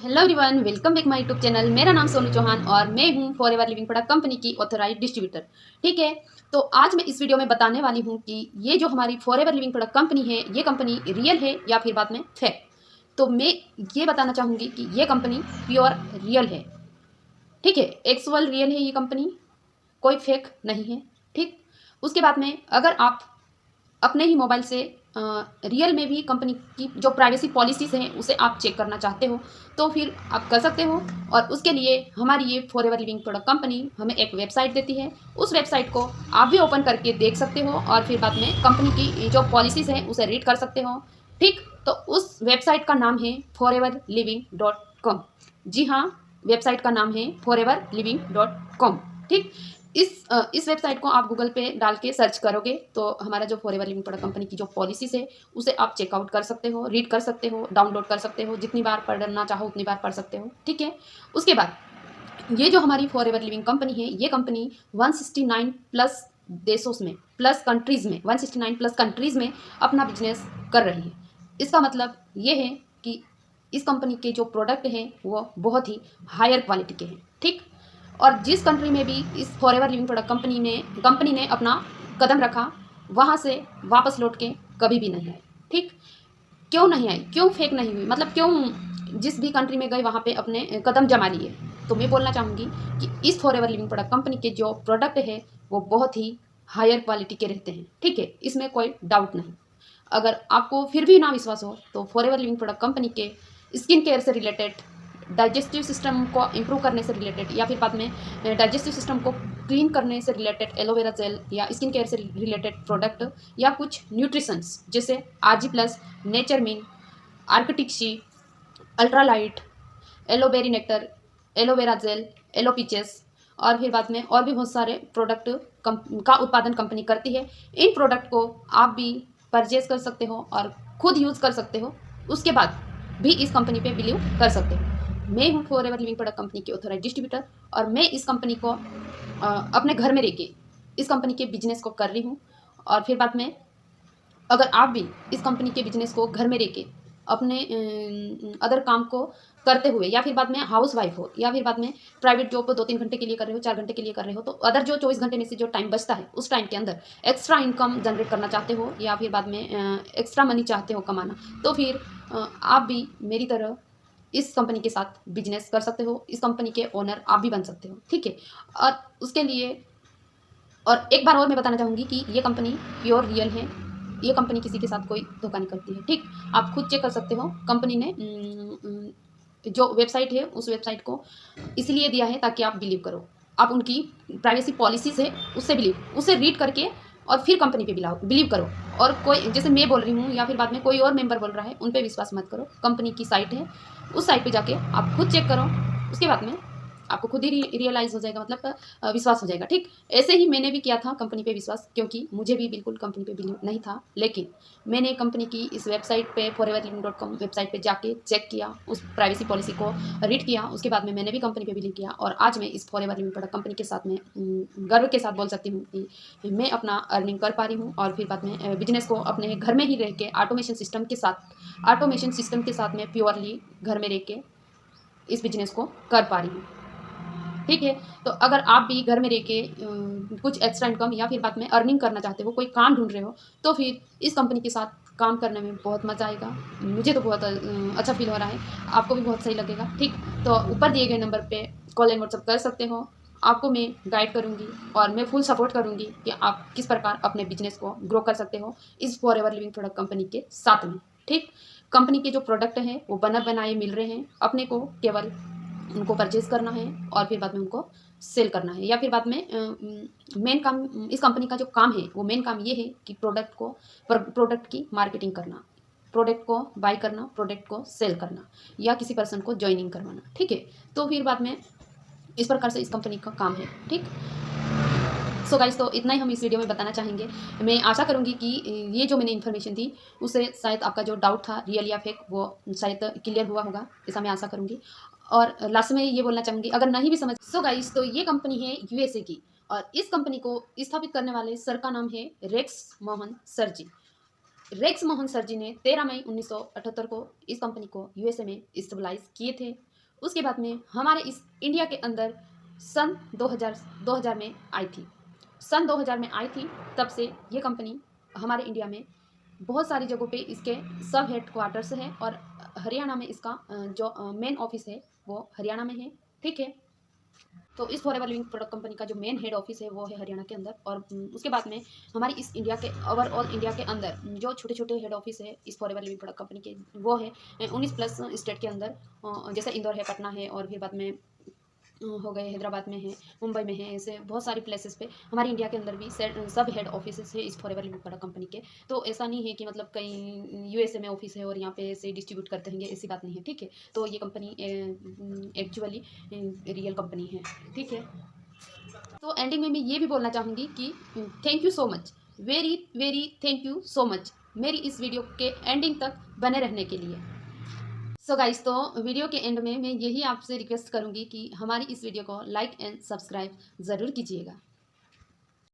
Hello everyone, welcome back my YouTube channel. मेरा नाम सोनू चौहान और मैं हूं फॉरएवर लिविंग प्रोडक्ट कंपनी की ऑथराइज्ड डिस्ट्रीब्यूटर। ठीक है, तो आज मैं इस वीडियो में बताने वाली हूं कि ये जो हमारी फॉरएवर लिविंग प्रोडक्ट कंपनी है, ये कंपनी रियल है या फिर बाद में फेक। तो मैं ये बताना चाहूँगी कि ये कंपनी प्योर रियल है। ठीक है, एक्चुअल रियल है ये कंपनी, कोई फेक नहीं है। ठीक, उसके बाद में अगर आप अपने ही मोबाइल से रियल में भी कंपनी की जो प्राइवेसी पॉलिसीज हैं उसे आप चेक करना चाहते हो तो फिर आप कर सकते हो। और उसके लिए हमारी ये फॉरएवर लिविंग प्रोडक्ट कंपनी हमें एक वेबसाइट देती है। उस वेबसाइट को आप भी ओपन करके देख सकते हो और फिर बाद में कंपनी की जो पॉलिसीज हैं उसे रीड कर सकते हो। ठीक, तो उस वेबसाइट का नाम है foreverliving.com। जी हाँ, वेबसाइट का नाम है foreverliving.com। ठीक, इस वेबसाइट को आप गूगल पे डाल के सर्च करोगे तो हमारा जो फॉरएवर लिविंग प्रोडक्ट कंपनी की जो पॉलिसीज है उसे आप चेकआउट कर सकते हो, रीड कर सकते हो, डाउनलोड कर सकते हो, जितनी बार पढ़ना चाहो उतनी बार पढ़ सकते हो। ठीक है, उसके बाद ये जो हमारी फॉरएवर लिविंग कंपनी है, ये कंपनी 169 प्लस देशों में, प्लस कंट्रीज़ में, 169 प्लस कंट्रीज़ में अपना बिजनेस कर रही है। इसका मतलब ये है कि इस कंपनी के जो प्रोडक्ट हैं वो बहुत ही हायर क्वालिटी के हैं। ठीक, और जिस कंट्री में भी इस फॉरएवर लिविंग प्रोडक्ट कंपनी ने अपना कदम रखा, वहाँ से वापस लौट के कभी भी नहीं आए। ठीक, क्यों नहीं आई, क्यों फेक नहीं हुई, मतलब क्यों जिस भी कंट्री में गए वहाँ पे अपने कदम जमा लिए। तो मैं बोलना चाहूँगी कि इस फॉरएवर लिविंग प्रोडक्ट कंपनी के जो प्रोडक्ट है वो बहुत ही हायर क्वालिटी के रहते हैं। ठीक है, इसमें कोई डाउट नहीं। अगर आपको फिर भी ना विश्वास हो तो फॉरएवर लिविंग प्रोडक्ट कंपनी के स्किन केयर से रिलेटेड, डाइजेस्टिव सिस्टम को इम्प्रूव करने से रिलेटेड या फिर बाद में डाइजेस्टिव सिस्टम को क्लीन करने से रिलेटेड एलोवेरा जेल या स्किन केयर से रिलेटेड प्रोडक्ट या कुछ न्यूट्रिशंस जैसे ARGI plus, Nature Min, Arctic Sea, Ultralight, Aloe Berry Nectar, aloe vera gel, Aloe Peaches और फिर बाद में और भी बहुत सारे प्रोडक्ट का उत्पादन कंपनी करती है। इन प्रोडक्ट को आप भी परचेज कर सकते हो और खुद यूज़ कर सकते हो, उसके बाद भी इस कंपनी पे बिलीव कर सकते हो। मैं हूँ फॉरएवर लिविंग प्रोडक्ट कंपनी की ऑथोराइज्ड डिस्ट्रीब्यूटर और मैं इस कंपनी को अपने घर में रह के इस कंपनी के बिजनेस को कर रही हूँ। और फिर बाद में अगर आप भी इस कंपनी के बिजनेस को घर में रह के अपने अदर काम को करते हुए या फिर बाद में हाउस वाइफ हो या फिर बाद में प्राइवेट जॉब को 2-3 घंटे के लिए कर रहे हो, 4 घंटे के लिए कर रहे हो, तो अदर जो 24 घंटे में से जो टाइम बचता है उस टाइम के अंदर एक्स्ट्रा इनकम जनरेट करना चाहते हो या फिर बाद में एक्स्ट्रा मनी चाहते हो कमाना, तो फिर आप भी मेरी तरह इस कंपनी के साथ बिजनेस कर सकते हो। इस कंपनी के ओनर आप भी बन सकते हो। ठीक है, और उसके लिए और एक बार और मैं बताना चाहूँगी कि ये कंपनी प्योर रियल है। ये कंपनी किसी के साथ कोई धोखा नहीं करती है। ठीक, आप खुद चेक कर सकते हो। कंपनी ने जो वेबसाइट है उस वेबसाइट को इसलिए दिया है ताकि आप बिलीव करो। आप उनकी प्राइवेसी पॉलिसीज़ है उससे रीड करके और फिर कंपनी पे बिलीव करो। और कोई जैसे मैं बोल रही हूँ या फिर बाद में कोई और मेंबर बोल रहा है उन पे विश्वास मत करो। कंपनी की साइट है, उस साइट पे जाके आप खुद चेक करो, उसके बाद में आपको खुद ही रियलाइज़ हो जाएगा, मतलब विश्वास हो जाएगा। ठीक, ऐसे ही मैंने भी किया था कंपनी पे विश्वास, क्योंकि मुझे भी बिल्कुल कंपनी पे बिलीव नहीं था, लेकिन मैंने कंपनी की इस वेबसाइट पे foreverliving.com वेबसाइट पे जाके चेक किया, उस प्राइवेसी पॉलिसी को रीड किया, उसके बाद में मैंने भी कंपनी पे बिलीव किया और आज मैं इस फॉरएवर लिविंग प्रोडक्ट कंपनी के साथ में गर्व के साथ बोल सकती हूँ कि मैं अपना अर्निंग कर पा रही हूँ और फिर बाद में बिजनेस को अपने घर में ही रह के ऑटोमेशन सिस्टम के साथ में प्योरली घर में रह के इस बिजनेस को कर पा रही हूँ। ठीक है, तो अगर आप भी घर में रह के कुछ एक्स्ट्रा इनकम या फिर बाद में अर्निंग करना चाहते हो, कोई काम ढूंढ रहे हो, तो फिर इस कंपनी के साथ काम करने में बहुत मज़ा आएगा। मुझे तो बहुत अच्छा फील हो रहा है, आपको भी बहुत सही लगेगा। ठीक, तो ऊपर दिए गए नंबर पे कॉल एंड व्हाट्सअप कर सकते हो। आपको मैं गाइड करूँगी और मैं फुल सपोर्ट करूँगी कि आप किस प्रकार अपने बिजनेस को ग्रो कर सकते हो इस फॉरएवर लिविंग प्रोडक्ट कंपनी के साथ में। ठीक, कंपनी के जो प्रोडक्ट हैं वो बना बनाए मिल रहे हैं, अपने को केवल उनको परचेज़ करना है और फिर बाद में उनको सेल करना है या फिर बाद में मेन काम इस कंपनी का जो काम है वो मेन काम ये है कि प्रोडक्ट की मार्केटिंग करना, प्रोडक्ट को बाय करना, प्रोडक्ट को सेल करना या किसी पर्सन को ज्वाइनिंग करवाना। ठीक है, तो फिर बाद में इस प्रकार से इस कंपनी का काम है। ठीक, सो गाइस, तो इतना ही हम इस वीडियो में बताना चाहेंगे। मैं आशा करूंगी कि ये जो मैंने इन्फॉर्मेशन दी उससे शायद आपका जो डाउट था रियल या फेक वो शायद क्लियर हुआ होगा, ऐसा मैं आशा करूंगी। और लास्ट में ये बोलना चाहूँगी, अगर नहीं भी समझ, सो गाइस, तो ये कंपनी है यूएसए की और इस कंपनी को स्थापित करने वाले सर का नाम है रेक्स मोहन सर जी। रेक्स मोहन सर जी ने 13 मई 1978 को इस कंपनी को यूएसए में स्टेबलाइज किए थे उसके बाद में हमारे इस इंडिया के अंदर सन 2000 में आई थी। सन 2000 में आई थी, तब से ये कंपनी हमारे इंडिया में बहुत सारी जगहों पे इसके सब हेड क्वार्टर्स है और हरियाणा में इसका जो मेन ऑफिस है वो हरियाणा में है। ठीक है, तो इस फॉरएवर लिविंग प्रोडक्ट कंपनी का जो मेन हेड ऑफिस है वो है हरियाणा के अंदर। और उसके बाद में हमारी इस इंडिया के ओवरऑल इंडिया के अंदर जो छोटे छोटे हेड ऑफिस है इस फॉरएवर लिविंग प्रोडक्ट कंपनी के वो है 19+ स्टेट के अंदर। जैसे इंदौर है, पटना है, और फिर बाद में हो गए हैदराबाद में है, मुंबई में है, ऐसे बहुत सारी प्लेसेस पे हमारी इंडिया के अंदर भी सब हेड ऑफिस है इस फॉरएवर लिविंग प्रोडक्ट कंपनी के। तो ऐसा नहीं है कि मतलब कहीं यूएसए में ऑफिस है और यहाँ पे ऐसे डिस्ट्रीब्यूट करते रहेंगे, ऐसी बात नहीं है। ठीक है, तो ये कंपनी एक्चुअली रियल कंपनी है। ठीक है, तो एंडिंग में मैं ये भी बोलना चाहूँगी कि thank you so much, very very thank you so much मेरी इस वीडियो के एंडिंग तक बने रहने के लिए। सो गाइस, तो वीडियो के एंड में मैं यही आपसे रिक्वेस्ट करूँगी कि हमारी इस वीडियो को लाइक एंड सब्सक्राइब ज़रूर कीजिएगा।